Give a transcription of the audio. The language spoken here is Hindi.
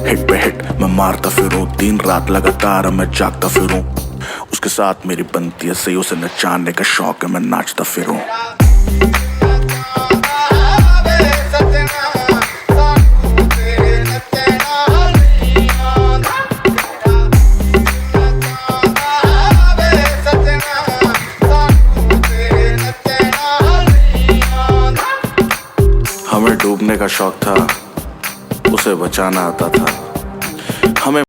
हिट पे हिट मैं मारता फिरूं, दिन रात लगातार मैं जागता फिरूं। उसके साथ मेरी बनती है सही, उसे नचाने का शौक है, मैं नाचता फिरूं। हमें डूबने का शौक था, उसे बचाना आता था।